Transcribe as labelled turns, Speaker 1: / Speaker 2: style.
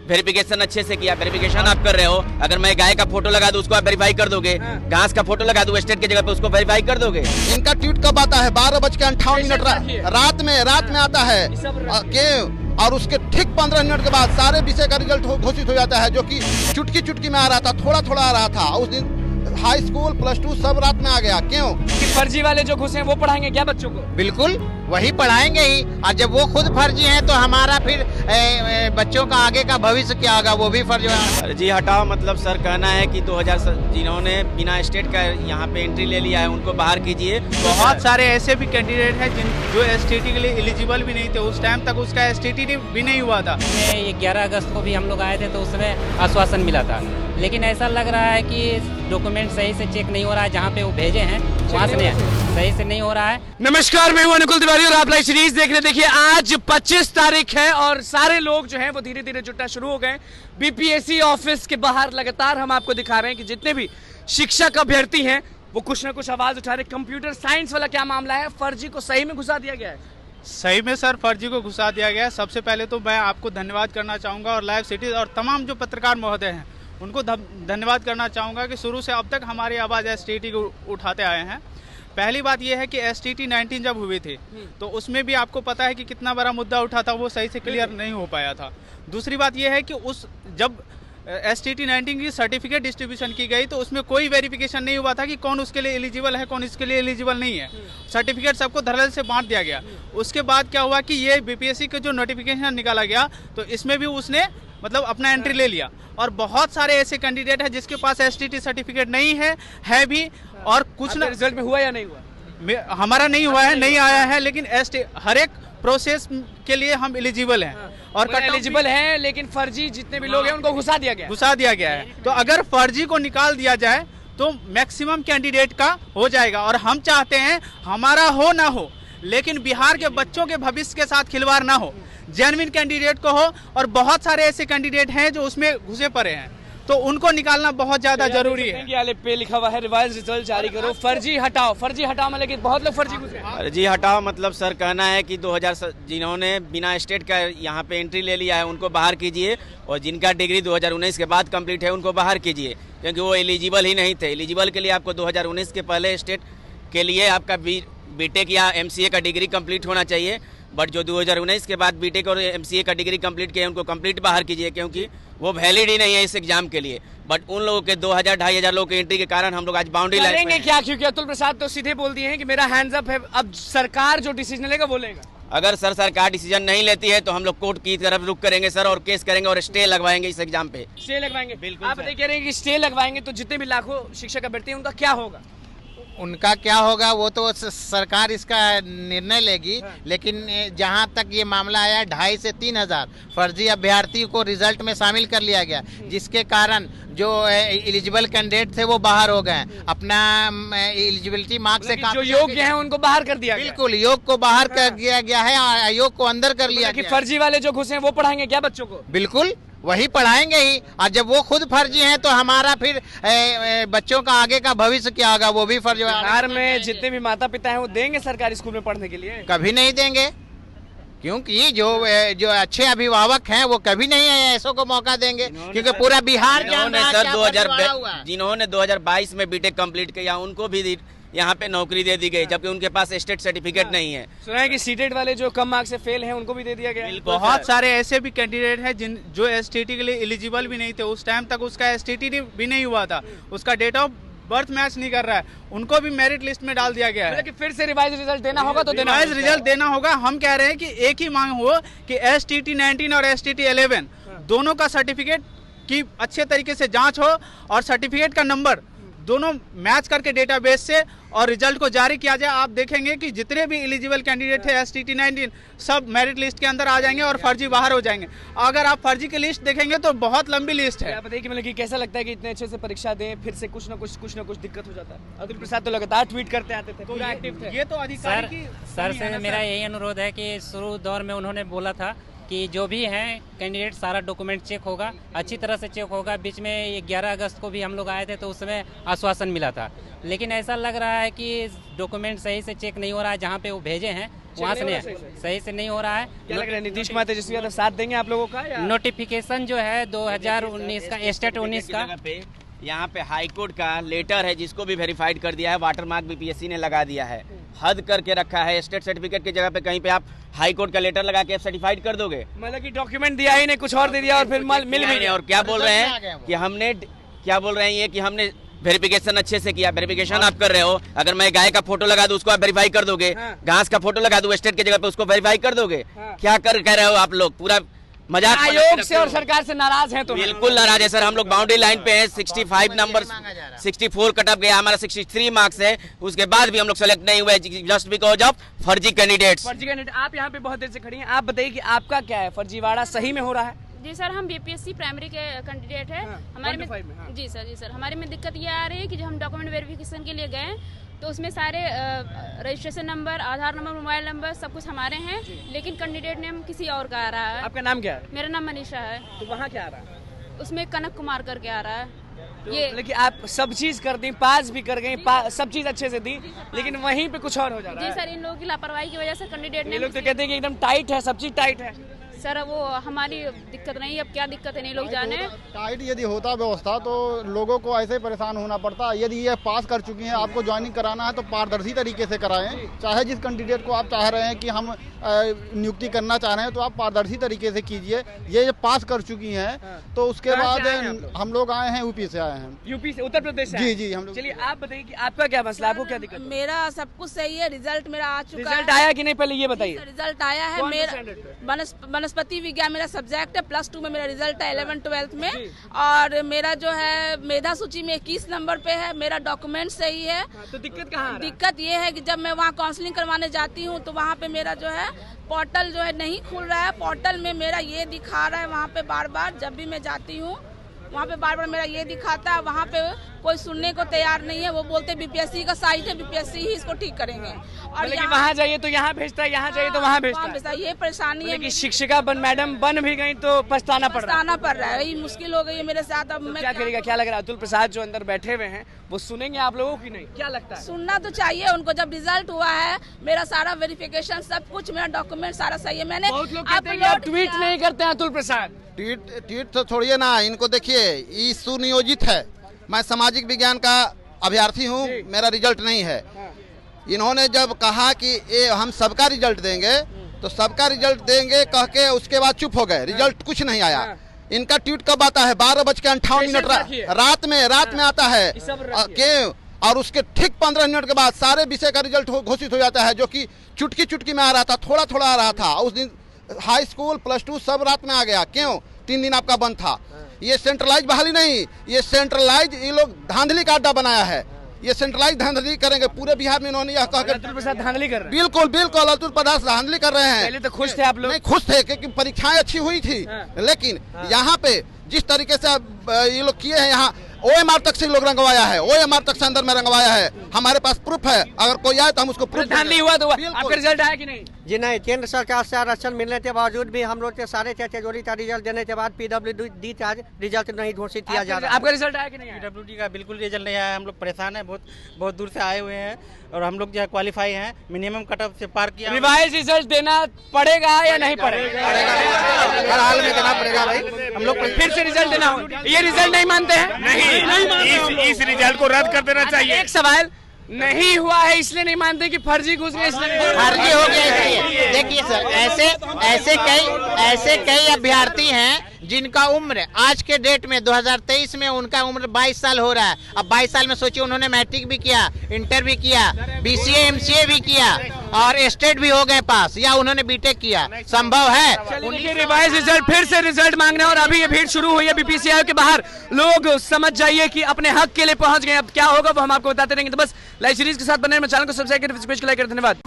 Speaker 1: Verification अच्छे से किया। वेरिफिकेशन आप कर रहे हो, अगर मैं गाय का फोटो लगा दूं उसको आप वेरीफाई कर दोगे, घास का फोटो लगा दूं स्टेट की जगह पे उसको वेरीफाई कर दोगे।
Speaker 2: इनका ट्वीट कब आता है? 12:58 रात में आता है क्यों? और उसके ठीक 15 मिनट के बाद सारे विषय का रिजल्ट घोषित हो जाता है, जो कि चुटकी में आ रहा था, थोड़ा आ रहा था। उस दिन हाई स्कूल +2 सब रात में आ गया। क्यों?
Speaker 3: कि फर्जी वाले जो घुसे हैं वो पढ़ाएंगे क्या बच्चों को?
Speaker 4: बिल्कुल वही पढ़ाएंगे ही, और जब वो खुद फर्जी हैं तो हमारा फिर बच्चों का आगे का भविष्य क्या होगा, वो भी फर्जी होगा।
Speaker 1: फर्जी हटाओ मतलब सर कहना है कि 2000 जिन्होंने बिना स्टेट का यहाँ पे एंट्री ले लिया है उनको बाहर कीजिए।
Speaker 5: बहुत सारे ऐसे भी कैंडिडेट हैं जो STT के लिए एलिजिबल भी नहीं थे, उस टाइम तक उसका STT भी नहीं हुआ था।
Speaker 6: ये 11 अगस्त को भी हम लोग आए थे तो उसमें आश्वासन मिला था, लेकिन ऐसा लग रहा है कि डॉक्यूमेंट सही से चेक नहीं हो रहा है, जहाँ पे वो भेजे हैं वहाँ से सही से नहीं हो रहा है।
Speaker 3: नमस्कार, मैं हूं अनुकुल तिवारी और आप लाइव सीरीज देख रहे हैं। देखिए आज 25 तारीख है और सारे लोग जो हैं वो धीरे धीरे जुटना शुरू हो गए। BPSC ऑफिस के बाहर लगातार हम आपको दिखा रहे हैं कि जितने भी शिक्षक अभ्यर्थी हैं वो कुछ ना कुछ आवाज उठा रहे। कंप्यूटर साइंस वाला क्या मामला है? फर्जी को सही में घुसा दिया गया है।
Speaker 5: सही में सर फर्जी को घुसा दिया गया। सबसे पहले तो मैं आपको धन्यवाद करना चाहूँगा और लाइव सिटी और तमाम जो पत्रकार महोदय हैं उनको धन्यवाद करना चाहूँगा कि शुरू से अब तक हमारी आवाज़ STT को उठाते आए हैं। पहली बात यह है कि STT 19 जब हुई थी तो उसमें भी आपको पता है कि कितना बड़ा मुद्दा उठा था, वो सही से क्लियर नहीं हो पाया था। दूसरी बात यह है कि जब STT 19 की सर्टिफिकेट डिस्ट्रीब्यूशन की गई तो उसमें कोई वेरिफिकेशन नहीं हुआ था कि कौन उसके लिए एलिजिबल है, कौन इसके लिए एलिजिबल नहीं है। सर्टिफिकेट सबको धड़ल्ले से बांट दिया गया। उसके बाद क्या हुआ कि ये BPSC का जो नोटिफिकेशन निकाला गया तो इसमें भी उसने मतलब अपना एंट्री ले लिया। और बहुत सारे ऐसे कैंडिडेट हैं जिसके पास STT सर्टिफिकेट नहीं है भी, और कुछ ना
Speaker 3: रिजल्ट में हुआ या नहीं हुआ?
Speaker 5: हमारा नहीं हुआ है, नहीं आया है, लेकिन हर एक प्रोसेस के लिए हम एलिजिबल हैं और
Speaker 3: एलिजिबल हैं, लेकिन फर्जी जितने भी लोग हैं उनको घुसा दिया गया
Speaker 5: है। तो अगर फर्जी को निकाल दिया जाए तो मैक्सिमम कैंडिडेट का हो जाएगा। और हम चाहते हैं हमारा हो ना हो, लेकिन बिहार के बच्चों के भविष्य के साथ खिलवाड़ ना हो, जेन्युइन कैंडिडेट को हो। और बहुत सारे ऐसे कैंडिडेट हैं जो उसमें घुसे पड़े हैं, तो उनको निकालना बहुत ज्यादा जरूरी है।
Speaker 3: पे लिखा हुआ है रिवाइज रिजल्ट जारी करो, फर्जी हटाओ में, लेकिन बहुत लोग फर्जी घुसे।
Speaker 1: फर्जी हटाओ मतलब सर कहना है कि 2000 जिन्होंने बिना स्टेट का यहाँ पे एंट्री ले लिया है उनको बाहर कीजिए, और जिनका डिग्री 2019 के बाद कंप्लीट है उनको बाहर कीजिए, क्योंकि वो एलिजिबल ही नहीं थे। एलिजिबल के लिए आपको 2019 के पहले स्टेट के लिए आपका BTech या MCA का डिग्री कंप्लीट होना चाहिए। बट जो 2019 के बाद BTech और MCA का डिग्री कंप्लीट किए उनको कंप्लीट बाहर कीजिए, क्योंकि वो वैलिड ही नहीं है इस एग्जाम के लिए। बट उन लोगों के 2000-2500 लोगों की एंट्री के कारण हम लोग आज बाउंड्री लाइन
Speaker 3: करेंगे क्या? क्योंकि अतुल प्रसाद तो सीधे बोल दिए हैं कि मेरा हैंड्स अप है, अब सरकार जो डिसीजन लेगा वो लेगा।
Speaker 1: अगर सरकार डिसीजन नहीं लेती है तो हम लोग कोर्ट की तरफ रुख करेंगे सर, और केस करेंगे और स्टे लगवाएंगे इस एग्जाम पे।
Speaker 3: स्टे लगवाएंगे?
Speaker 1: बिल्कुल।
Speaker 3: आप कह रहे हैं कि स्टे लगवाएंगे तो जितने भी लाखों शिक्षक अभ्यर्थी हैं उनका क्या होगा?
Speaker 4: उनका क्या होगा वो तो सरकार इसका निर्णय लेगी। लेकिन जहां तक ये मामला आया 2,500 से 3,000 फर्जी अभ्यर्थी को रिजल्ट में शामिल कर लिया गया, जिसके कारण जो एलिजिबल कैंडिडेट थे वो बाहर हो गए, अपना एलिजिबिलिटी मार्क्स से
Speaker 3: जो योग्य हैं उनको बाहर कर दिया।
Speaker 4: बिल्कुल, योग को बाहर कर दिया गया है और अयोग को अंदर कर लिया गया।
Speaker 3: फर्जी वाले जो घुसे हैं वो पढ़ाएंगे क्या बच्चों को?
Speaker 4: बिल्कुल वही पढ़ाएंगे ही, और जब वो खुद फर्जी हैं तो हमारा फिर बच्चों का आगे का भविष्य क्या होगा, वो भी फर्जी।
Speaker 3: बिहार में जितने भी माता पिता हैं वो देंगे सरकारी स्कूल में पढ़ने के लिए?
Speaker 4: कभी नहीं देंगे, क्योंकि जो अच्छे अभिभावक हैं वो कभी नहीं ऐसों को मौका देंगे, क्योंकि पूरा बिहार
Speaker 1: जिन्होंने 2022 में BTech कंप्लीट किया उनको भी यहाँ पे नौकरी दे दी गई, जबकि उनके पास स्टेट सर्टिफिकेट नहीं है।
Speaker 3: सुना है कि सीटेट वाले जो कम मार्क्स से फेल हैं उनको भी दे दिया गया।
Speaker 5: बहुत सारे ऐसे भी कैंडिडेट हैं जो STT के लिए एलिजिबल भी नहीं थे, उस टाइम तक उसका STT भी नहीं हुआ था, उसका डेट ऑफ बर्थ मैच नहीं कर रहा है, उनको भी मेरिट लिस्ट में डाल दिया गया है।
Speaker 3: कि फिर से रिवाइज रिजल्ट देना होगा तो
Speaker 5: रिवाइज रिजल्ट देना होगा। हम कह रहे हैं कि एक ही मांग हो कि STT 19 और STT 11 दोनों का सर्टिफिकेट की अच्छे तरीके से जांच हो और सर्टिफिकेट का नंबर दोनों मैच करके डेटाबेस से और रिजल्ट को जारी किया जाए। आप देखेंगे कि जितने भी एलिजिबल कैंडिडेट थे STT 19 सब मेरिट लिस्ट के अंदर आ जाएंगे और फर्जी बाहर हो जाएंगे। अगर आप फर्जी की लिस्ट देखेंगे तो बहुत लंबी लिस्ट है।
Speaker 3: आप बताइए कि मतलब कि कैसा लगता है कि इतने अच्छे से परीक्षा दें फिर से कुछ ना कुछ दिक्कत हो जाता है? अतुल प्रसाद तो लगातार ट्वीट करते आते थे, पूरा एक्टिव थे।
Speaker 5: ये तो अधिकारी की
Speaker 6: सर से मेरा यही अनुरोध है कि शुरू दौर में उन्होंने बोला था कि जो भी हैं कैंडिडेट सारा डॉक्यूमेंट चेक होगा, अच्छी तरह से चेक होगा। बीच में 11 अगस्त को भी हम लोग आए थे तो उस समय आश्वासन मिला था, लेकिन ऐसा लग रहा है कि डॉक्यूमेंट सही से चेक नहीं हो रहा है। जहाँ पे वो भेजे हैं वहाँ से नहीं, सही से नहीं हो रहा है।
Speaker 3: क्या लग रहा है नीतीश कुमार तेजस्वी यादव साथ देंगे आप लोगों का या?
Speaker 6: नोटिफिकेशन जो है 2019 का स्टेट 19 का
Speaker 1: यहाँ पे हाई कोर्ट का लेटर है जिसको भी वेरीफाइड कर दिया है, वाटरमार्क बीपीएससी ने लगा दिया है, हद करके रखा है। स्टेट सर्टिफिकेट की जगह पे कहीं पे आप हाई कोर्ट का लेटर लगा के सर्टिफाइड कर दोगे,
Speaker 3: मतलब कि डॉक्यूमेंट दिया ही नहीं, कुछ और दे दिया और फिर मिल भी नहीं।
Speaker 1: और क्या बोल रहे हैं कि हमने, क्या बोल रहे हैं ये कि हमने वेरिफिकेशन अच्छे से किया। वेरिफिकेशन आप कर रहे हो, अगर मैं गाय का फोटो लगा दूं उसको आप वेरीफाई कर दोगे, घास का फोटो लगा दूं स्टेट की जगह पे उसको वेरीफाई कर दोगे। क्या कह रहे हो आप लोग? पूरा मजाक
Speaker 3: आयोग से और सरकार से नाराज हैं तो?
Speaker 1: बिल्कुल नाराज है सर, हम लोग बाउंड्री लाइन पे हैं। 65 नंबर 64 कट ऑफ गया, हमारा 63 मार्क्स है, उसके बाद भी हम लोग सेलेक्ट नहीं हुए जस्ट बिकॉज ऑफ फर्जी कैंडिडेट्स।
Speaker 3: फर्जी कैंडिडेट। आप यहाँ पे बहुत देर से खड़ी हैं, आप बताइए कि आपका क्या है, फर्जीवाड़ा सही में हो रहा है?
Speaker 7: जी सर, हम बीपीएससी प्राइमरी के कैंडिडेट है। हमारे में जी सर हमारे में दिक्कत ये आ रही है कि जब हम डॉक्यूमेंट वेरिफिकेशन के लिए गए तो उसमें सारे रजिस्ट्रेशन नंबर, आधार नंबर, मोबाइल नंबर सब कुछ हमारे हैं, लेकिन कैंडिडेट नेम किसी और का आ रहा है।
Speaker 3: आपका नाम क्या है?
Speaker 7: मेरा नाम मनीषा है।
Speaker 3: तो वहाँ क्या आ रहा है?
Speaker 7: उसमें कनक कुमार करके आ रहा है।
Speaker 3: तो लेकिन आप सब चीज कर दी, पास भी कर गई, सब चीज अच्छे से दी, लेकिन वहीं पे कुछ और हो जा रहा है।
Speaker 7: जी सर, इन लोगों की लापरवाही की वजह से कैंडिडेट
Speaker 3: ये
Speaker 7: ने
Speaker 3: लोग तो कहते हैं कि एकदम टाइट है, सब चीज टाइट है।
Speaker 7: सर वो हमारी दिक्कत नहीं है, अब क्या दिक्कत है नहीं लोग जाने।
Speaker 2: टाइट यदि होता व्यवस्था तो लोगों को ऐसे ही परेशान होना पड़ता। यदि ये पास कर चुकी हैं, आपको ज्वाइनिंग कराना है तो पारदर्शी तरीके से कराएं। चाहे जिस कैंडिडेट को आप चाह रहे हैं कि हम नियुक्ति करना चाह रहे हैं तो आप पारदर्शी तरीके से कीजिए। ये पास कर चुकी हैं तो उसके बाद हम लोग आए हैं, यूपी से आए हैं।
Speaker 3: यूपी से, उत्तर प्रदेश से?
Speaker 2: जी हम लोग।
Speaker 3: चलिए आप बताइए कि आपका क्या मसला, आपको क्या दिक्कत?
Speaker 8: मेरा सब कुछ सही है, रिजल्ट मेरा आ चुका है।
Speaker 3: रिजल्ट आया कि नहीं पहले ये बताइए।
Speaker 8: रिजल्ट आया है मेरा, वनस्पति विज्ञान मेरा सब्जेक्ट है, +2 में मेरा रिजल्ट है, 11-12 में। और मेरा जो है मेधा सूची में 21 नंबर पे है, मेरा डॉक्यूमेंट सही है।
Speaker 3: तो दिक्कत कहाँ?
Speaker 8: दिक्कत ये है कि जब मैं वहाँ काउंसलिंग करवाने जाती हूँ तो वहाँ पे मेरा जो है पोर्टल जो है नहीं खुल रहा है। पोर्टल में मेरा ये दिखा रहा है, वहाँ पे बार बार जब भी मैं जाती हूँ वहाँ पे बार बार मेरा ये दिखाता है, वहाँ पे कोई सुनने को तैयार नहीं है। वो बोलते बीपीएससी का साइट है, बीपीएससी ही इसको ठीक करेंगे। और
Speaker 3: वहाँ जाइए तो यहाँ भेजता है, यहाँ जाइए तो वहाँ भेजता है।
Speaker 8: ये परेशानी है
Speaker 3: कि शिक्षिका मैडम बन भी गई तो पछताना पड़ रहा है।
Speaker 8: ये मुश्किल हो गई है मेरे साथ। अब मैं
Speaker 3: क्या करेगा? क्या लग रहा है अतुल प्रसाद जो अंदर बैठे हुए हैं वो सुनेंगे आप लोगों की? नहीं, क्या लगता है?
Speaker 8: सुनना तो चाहिए उनको। जब रिजल्ट हुआ है मेरा सारा वेरिफिकेशन सब कुछ, मेरा डॉक्यूमेंट सारा सही है। मैंने
Speaker 3: बहुत लोग कहते हैं कि आप ट्वीट नहीं करते हैं अतुल प्रसाद।
Speaker 2: ट्वीट तो छोड़िए ना, इनको देखिए, ये सुनियोजित है। मैं सामाजिक विज्ञान का अभ्यर्थी हूँ, मेरा रिजल्ट नहीं है। इन्होंने जब कहा कि ये हम सबका रिजल्ट देंगे तो सबका रिजल्ट देंगे कह के उसके बाद चुप हो गए, रिजल्ट कुछ नहीं आया। इनका ट्वीट कब आता है? 12:58 रात में आता है क्यों? और उसके ठीक 15 मिनट के बाद सारे विषय का रिजल्ट घोषित हो जाता है, जो कि चुटकी चुटकी में आ रहा था, थोड़ा थोड़ा आ रहा था। उस दिन हाई स्कूल +2 सब रात में आ गया। क्यों? 3 दिन आपका बंद था। ये सेंट्रलाइज बहाली नहीं, ये सेंट्रलाइज ये लोग धांधली का अड्डा बनाया है। ये सेंट्रलाइज धांधली करेंगे पूरे बिहार में। इन्होंने यह कहकर
Speaker 3: अतुल प्रसाद धांधली कर रहे हैं।
Speaker 2: बिल्कुल अतुल प्रसाद धांधली कर रहे हैं।
Speaker 3: पहले तो खुश थे आप लोग?
Speaker 2: नहीं खुश थे क्योंकि परीक्षाएं अच्छी हुई थी, लेकिन यहाँ पे जिस तरीके से ये लोग किए हैं, यहाँ OMR तक से लोग रंगवाया है, OMR तक से अंदर में रंगवाया है। हमारे पास प्रूफ है, अगर कोई आए तो हम उसको प्रूफ।
Speaker 3: धांधली हुआ तो आपका रिजल्ट आया कि नहीं?
Speaker 9: जी नहीं, केंद्र सरकार से आरक्षण मिलने के बावजूद भी हम लोग के सारे कैटेगरी का रिजल्ट देने के बाद PWD का रिजल्ट नहीं घोषित किया जा रहा है।
Speaker 3: आपका रिजल्ट आया कि नहीं?
Speaker 9: PWD का बिल्कुल रिजल्ट नहीं आया। हम लोग परेशान हैं, बहुत दूर से आए हुए हैं और हम लोग जो है क्वालिफाई हैं, मिनिमम कट ऑफ से पार किया।
Speaker 3: रिवाइज रिजल्ट देना पड़ेगा या नहीं पड़ेगा?
Speaker 9: हर हाल में देना पड़ेगा भाई। हम लोग
Speaker 3: फिर से रिजल्ट देना होगा। ये रिजल्ट नहीं मानते हैं?
Speaker 10: नहीं, इस रिजल्ट को रद्द कर देना चाहिए।
Speaker 3: एक सवाल, नहीं हुआ है इसलिए नहीं मानते कि फर्जी घुस गए इसलिए?
Speaker 4: फर्जी हो गया इसलिए। देखिए सर, ऐसे कई अभ्यर्थी हैं जिनका उम्र आज के डेट में 2023 में उनका उम्र 22 साल हो रहा है। अब 22 साल में सोचिए, उन्होंने मैट्रिक भी किया, इंटर भी किया, BCA MCA भी किया और स्टेट भी हो गए पास, या उन्होंने बीटेक किया। संभव है।
Speaker 3: रिवाइज रिजल्ट, फिर से रिजल्ट मांगने और अभी ये भीड़ शुरू हुई है बीपीएससी आयोग के बाहर। लोग समझ जाइए कि अपने हक के लिए पहुंच गए। अब क्या होगा वो हम आपको बताते रहेंगे। तो बस लाइव सीरीज के साथ बने, चैनल को सब्सक्राइब करें, धन्यवाद।